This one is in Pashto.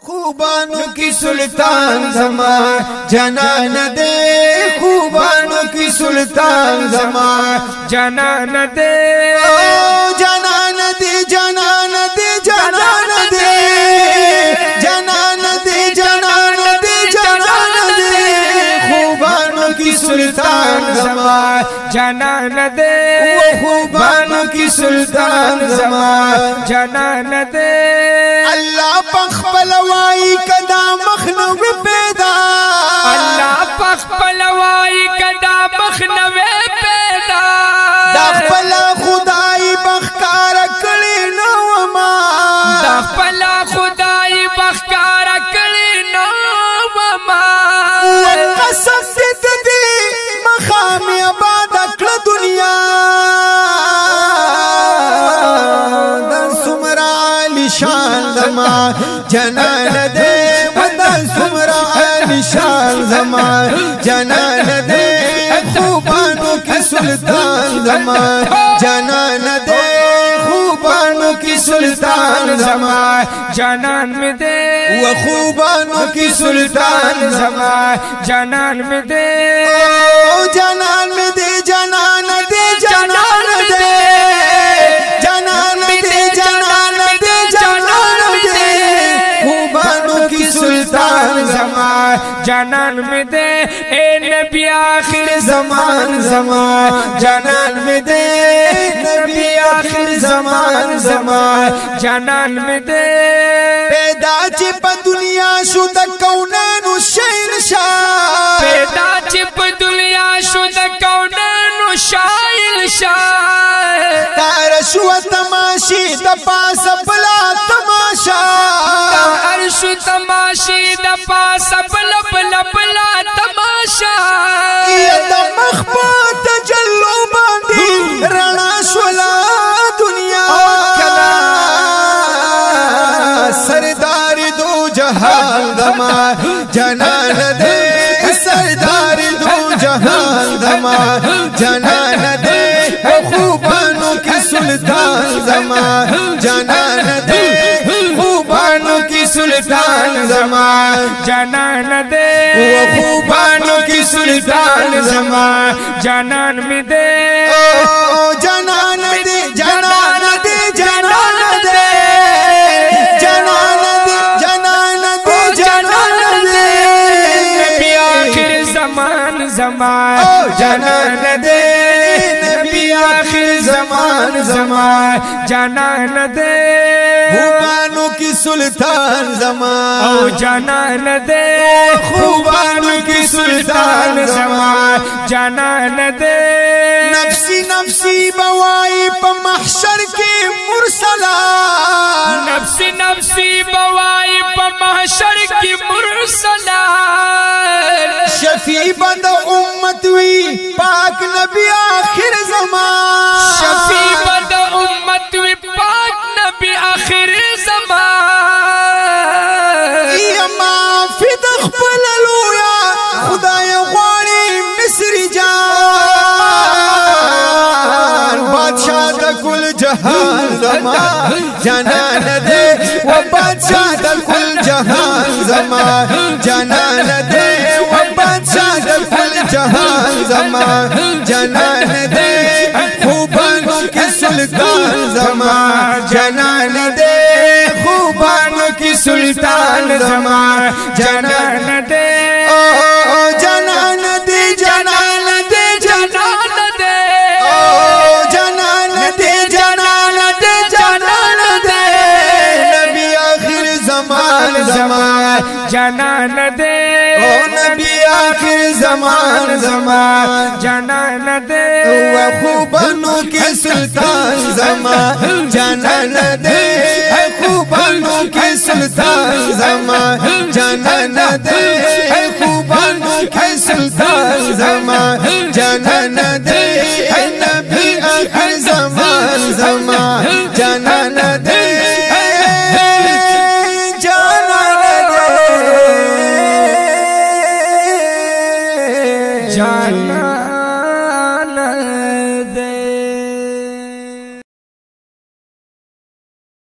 خوبانو کی سلطان زما جنان دے خوبانو کی سلطان زما جنان دے جنان دے جنان دے جنان دے جنان دے جنان دے جنان دے خوبانو کی سلطان زما جنان دے خوبانو کی سلطان زما جنان دے اللہ پخپل وائی کدا مخنوی پیدا اللہ پخپل وائی کدا مخنوی پیدا دا خپل خدای بخکار کړي نو ما دا خپل خدای بخکار کړي نو ما قسم دې مخام آباد کړ دنیا د سمرا نشان زما جنان دې ود سمرا نشان زما جنان دې خوبانو کی سلطان زما جنان دے خوبانو کی سلطان زما جنان میں دے و خوبانو کی سلطان زما جنان میں دے جنان میں دے جنان دے جنان دے جنان دے جنان دے جنان دے خوبانو کی سلطان زما جنان میں دے اے نبی آخر زمان زمان جنان میں دے نبی آخر زمان زمان جنان میں دے پیدا چپ دنیا شو د کونینو شہنشاہ پیدا چپ دنیا شو د کونینو شہنشاہ تار شو تماشی د پاس بلا تماشا تار شو تماشی د پاس بلا بلا بلا تماشا د مخبات جلو باندې رڼا شولا دنیا سردار دو جهان دما جنان دے سردار دو جهان دما جنان دے خوبانو کی سلطان زما جنان دے خوبانو کی سلطان زما جنان دے خوبانو کی سلطان زما جنان میں دے جنان دے جنان دے جنان دے جنان دے جنان دے جنان دے نبی آخر زمان زمان جنان دے نبی آخر زمان زمان جنان دے خوبانو کی سلطان زمان او جنان دے خوبانو کی سلطان زمان جنان دے نفسی نفسی بوائی پا محشر کی مرسلا نفسی نفسی بوائی پا محشر کی مرسلا شفیع بند امت وی پاک نبی آخر زمان شفیع بند امت وی پاک نبی آخر زمان ایما فی دخبل لویا خدای غواری مصری جان بادشاہ دا کل جہان زمان جنان دے و بادشاہ دا کل جہان زمان جنان دے و بادشاہ دا کل جہان زمان جنان دے خوبانو کی سلطان زمان جنان دے خوبانو کی سلطان زمان جنان دے جنان دے جنان دے جنان دے جنان دے جنان دے جنان دے نبی آخر زمان زمان جنان دے نبی آخر زمان زمان جنان دے و خوبانو کی سلطان زمان جنان دے خوبانو کی سلطان زمان جنان دے خوبانو کی سلطان زمان جنان دے